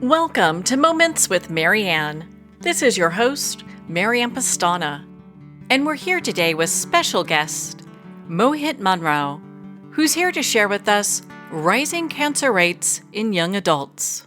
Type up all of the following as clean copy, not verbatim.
Welcome to Moments with Marianne. This is your host, Marianne Pastana, and we're here today with special guest, Mohit Manrao, who's here to share with us rising cancer rates in young adults.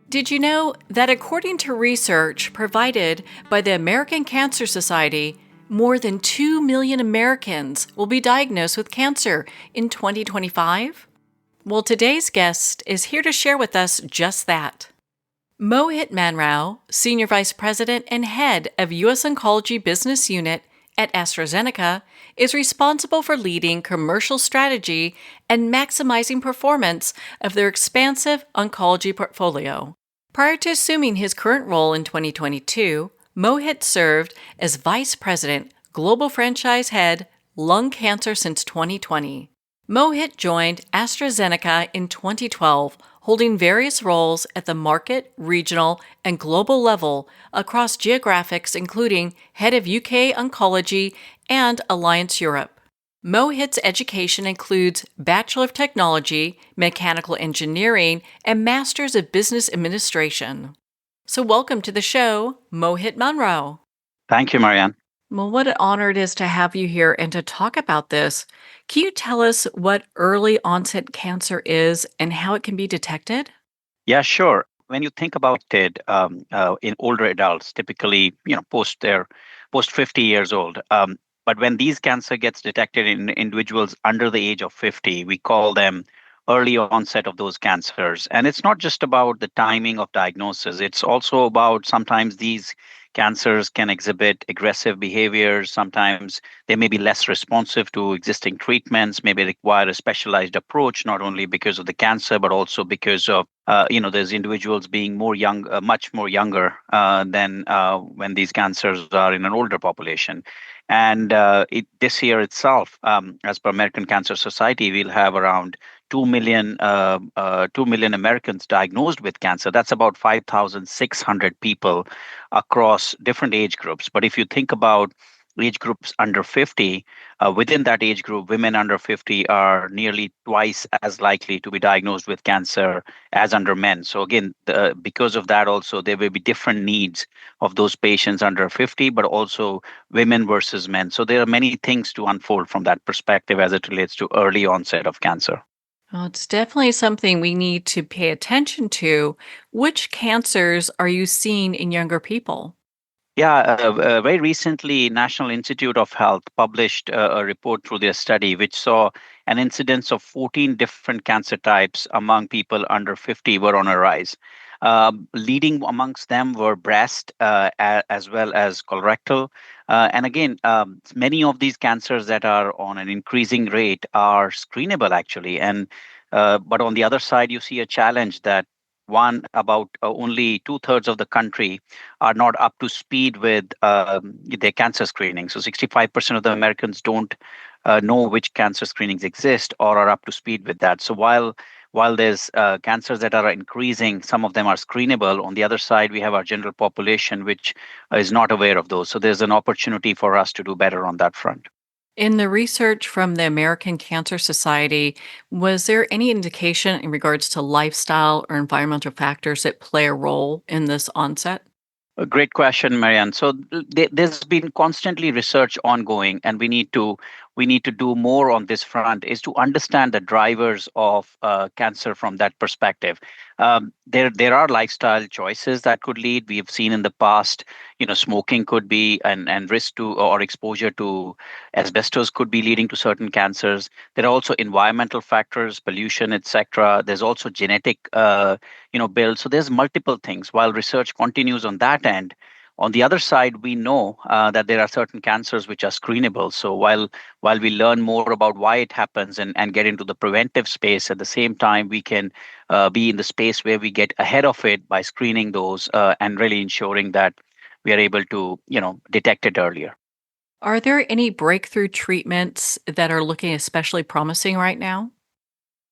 Did you know that according to research provided by the American Cancer Society, more than 2 million Americans will be diagnosed with cancer in 2025? Well, today's guest is here to share with us just that. Mohit Manrao, Senior Vice President and Head of U.S. Oncology Business Unit at AstraZeneca, is responsible for leading commercial strategy and maximizing performance of their expansive oncology portfolio. Prior to assuming his current role in 2022, Mohit served as Vice President, Global Franchise Head, Lung Cancer since 2020. Mohit joined AstraZeneca in 2012, holding various roles at the market, regional, and global level across geographics including Head of UK Oncology and Alliance Europe. Mohit's education includes Bachelor of Technology, Mechanical Engineering, and Masters of Business Administration. So welcome to the show, Mohit Manrao. Thank you, Marianne. Well, what an honor it is to have you here and to talk about this. Can you tell us what early onset cancer is and how it can be detected? Yeah, sure. When you think about it, in older adults, typically, post 50 years old. But when these cancer gets detected in individuals under the age of 50, we call them early onset of those cancers. And it's not just about the timing of diagnosis. It's also about sometimes these cancers can exhibit aggressive behaviors. Sometimes they may be less responsive to existing treatments, maybe require a specialized approach, not only because of the cancer, but also because of, there's individuals being much more younger than when these cancers are in an older population. And this year itself, as per American Cancer Society, we'll have around 2 million Americans diagnosed with cancer. That's about 5,600 people across different age groups. But if you think about age groups under 50, within that age group, women under 50 are nearly twice as likely to be diagnosed with cancer as under men. So again, because of that also, there will be different needs of those patients under 50, but also women versus men. So there are many things to unfold from that perspective as it relates to early onset of cancer. Well, it's definitely something we need to pay attention to. Which cancers are you seeing in younger people? Yeah, very recently, National Institute of Health published a report through their study, which saw an incidence of 14 different cancer types among people under 50 were on a rise. Leading amongst them were breast as well as colorectal. And again, many of these cancers that are on an increasing rate are screenable, actually. And but on the other side, you see a challenge that about only 2/3 of the country are not up to speed with their cancer screening. So 65% of the Americans don't know which cancer screenings exist or are up to speed with that. So while there's cancers that are increasing, some of them are screenable. On the other side, we have our general population, which is not aware of those. So there's an opportunity for us to do better on that front. In the research from the American Cancer Society, was there any indication in regards to lifestyle or environmental factors that play a role in this onset? A great question, Marianne. So there's been constantly research ongoing, and we need to do more on this front. Is to understand the drivers of cancer from that perspective. There are lifestyle choices that could lead. We have seen in the past, smoking could be and risk to or exposure to asbestos could be leading to certain cancers. There are also environmental factors, pollution, etc. There's also genetic build. So there's multiple things. While research continues on that end, on the other side, we know that there are certain cancers which are screenable. So while we learn more about why it happens and get into the preventive space, at the same time, we can be in the space where we get ahead of it by screening those and really ensuring that we are able to, detect it earlier. Are there any breakthrough treatments that are looking especially promising right now?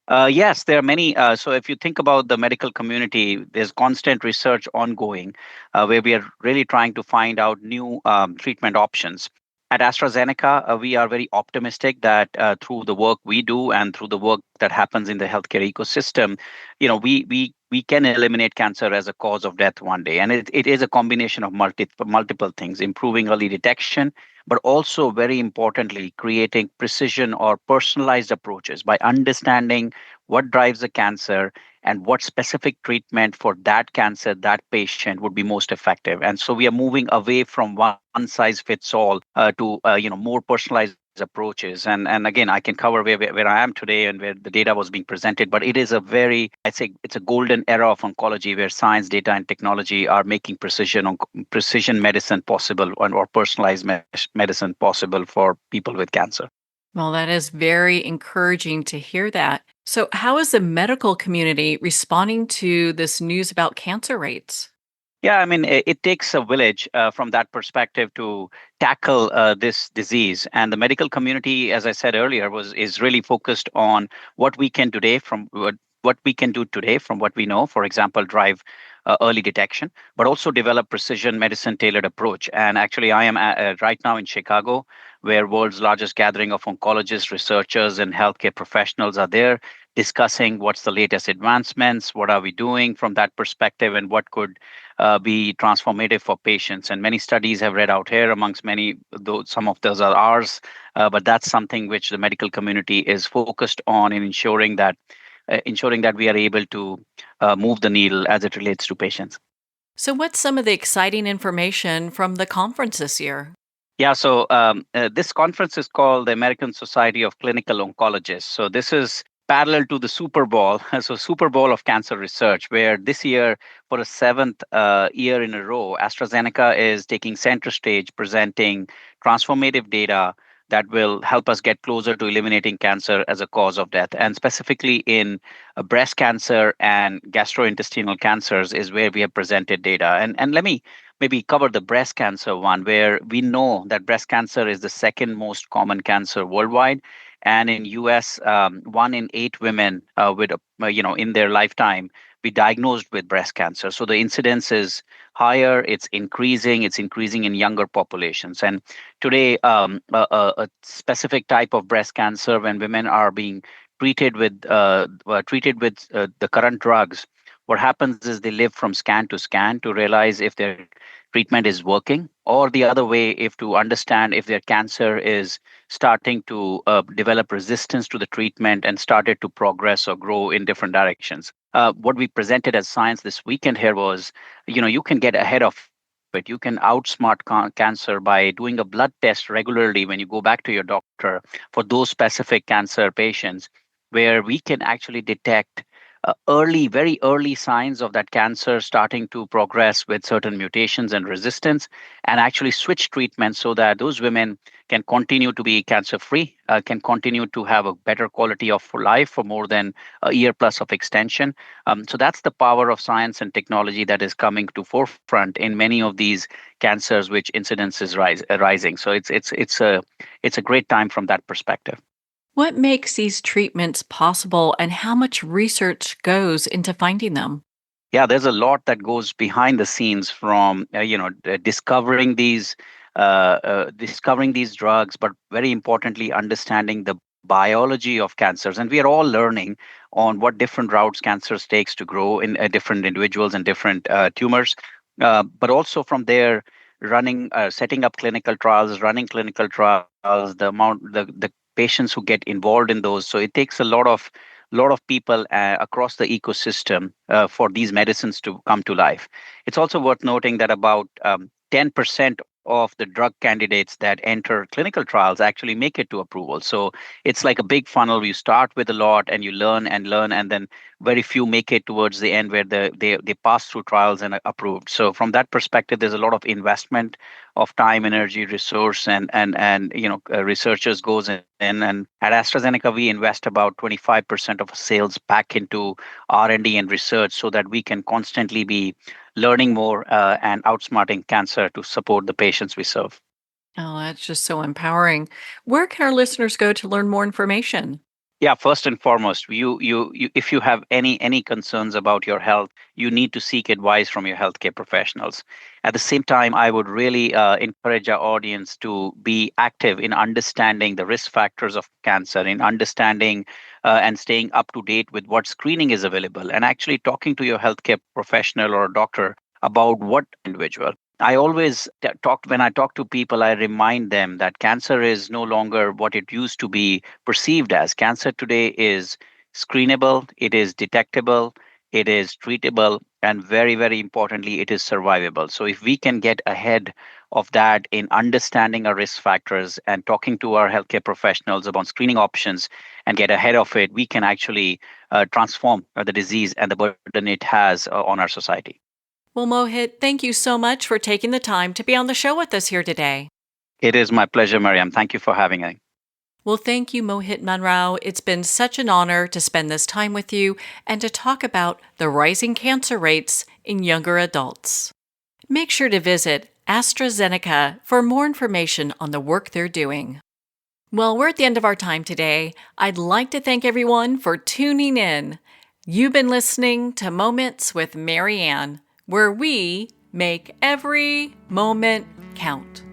Yes, there are many. So, if you think about the medical community, there's constant research ongoing where we are really trying to find out new treatment options. At AstraZeneca, we are very optimistic that through the work we do and through the work that happens in the healthcare ecosystem, we we can eliminate cancer as a cause of death one day. And it is a combination of multiple things, improving early detection, but also very importantly, creating precision or personalized approaches by understanding what drives the cancer and what specific treatment for that cancer, that patient would be most effective. And so we are moving away from one size fits all to more personalized approaches. And again, I can cover where I am today and where the data was being presented, but it is a very, I'd say it's a golden era of oncology where science, data, and technology are making precision medicine possible, or personalized medicine possible for people with cancer. Well, that is very encouraging to hear that. So, how is the medical community responding to this news about cancer rates? Yeah, I mean, it takes a village from that perspective to tackle this disease, and the medical community, as I said earlier, was is really focused on what we can today from what we can do today from what we know. For example, drive early detection, but also develop precision medicine tailored approach. And actually, I am right now in Chicago, where world's largest gathering of oncologists, researchers, and healthcare professionals are there discussing what's the latest advancements, what are we doing from that perspective, and what could be transformative for patients. And many studies have read out here, amongst many, though some of those are ours. But that's something which the medical community is focused on in ensuring that we are able to move the needle as it relates to patients. So, what's some of the exciting information from the conference this year? Yeah, so this conference is called the American Society of Clinical Oncologists. So this is parallel to the Super Bowl, so Super Bowl of cancer research, where this year, for a seventh year in a row, AstraZeneca is taking center stage, presenting transformative data that will help us get closer to eliminating cancer as a cause of death. And specifically in breast cancer and gastrointestinal cancers is where we have presented data. And let me maybe cover the breast cancer one, where we know that breast cancer is the second most common cancer worldwide. And in US, 1 in 8 women with in their lifetime be diagnosed with breast cancer. So the incidence is higher. It's increasing in younger populations. And today, a specific type of breast cancer, when women are being treated with the current drugs, what happens is they live from scan to scan to realize if their treatment is working, or the other way, if to understand if their cancer is starting to develop resistance to the treatment and started to progress or grow in different directions. What we presented as science this weekend here was, you can get ahead of it. You can outsmart cancer by doing a blood test regularly when you go back to your doctor for those specific cancer patients, where we can actually detect very early signs of that cancer starting to progress with certain mutations and resistance, and actually switch treatments so that those women can continue to be cancer free, can continue to have a better quality of life for more than a year plus of extension. So that's the power of science and technology that is coming to forefront in many of these cancers, which incidence is rising. So it's a great time from that perspective. What makes these treatments possible and how much research goes into finding them? Yeah, there's a lot that goes behind the scenes from discovering these drugs, but very importantly, understanding the biology of cancers. And we are all learning on what different routes cancers takes to grow in different individuals and different tumors. But also from there, setting up clinical trials, running clinical trials, the patients who get involved in those. So it takes a lot of people across the ecosystem for these medicines to come to life. It's also worth noting that about 10% of the drug candidates that enter clinical trials actually make it to approval. So it's like a big funnel. You start with a lot and you learn and learn, and then very few make it towards the end where they pass through trials and are approved. So from that perspective, there's a lot of investment of time, energy, resource, and researchers goes in. And at AstraZeneca, we invest about 25% of sales back into R&D and research so that we can constantly be learning more and outsmarting cancer to support the patients we serve. Oh, that's just so empowering. Where can our listeners go to learn more information? Yeah, first and foremost, if you have any concerns about your health, you need to seek advice from your healthcare professionals. At the same time, I would really encourage our audience to be active in understanding the risk factors of cancer, in understanding and staying up to date with what screening is available, and actually talking to your healthcare professional or a doctor about what individual. I always when I talk to people, I remind them that cancer is no longer what it used to be perceived as. Cancer today is screenable, it is detectable, it is treatable, and very, very importantly, it is survivable. So if we can get ahead of that in understanding our risk factors and talking to our healthcare professionals about screening options and get ahead of it, we can actually transform the disease and the burden it has on our society. Well, Mohit, thank you so much for taking the time to be on the show with us here today. It is my pleasure, Mariam. Thank you for having me. Well, thank you, Mohit Manrao. It's been such an honor to spend this time with you and to talk about the rising cancer rates in younger adults. Make sure to visit AstraZeneca for more information on the work they're doing. Well, we're at the end of our time today. I'd like to thank everyone for tuning in. You've been listening to Moments with Mary Ann, where we make every moment count.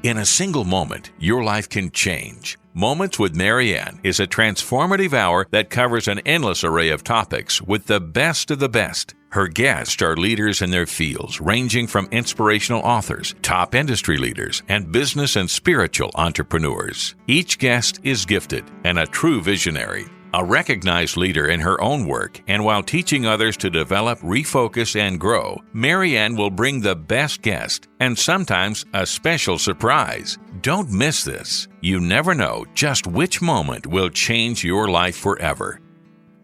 In a single moment, your life can change. Moments with Mary Ann is a transformative hour that covers an endless array of topics with the best of the best. Her guests are leaders in their fields, ranging from inspirational authors, top industry leaders, and business and spiritual entrepreneurs. Each guest is gifted and a true visionary, a recognized leader in her own work, and while teaching others to develop, refocus, and grow, Mary Ann will bring the best guest and sometimes a special surprise. Don't miss this. You never know just which moment will change your life forever.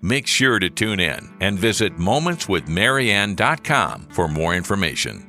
Make sure to tune in and visit momentswithmaryann.com for more information.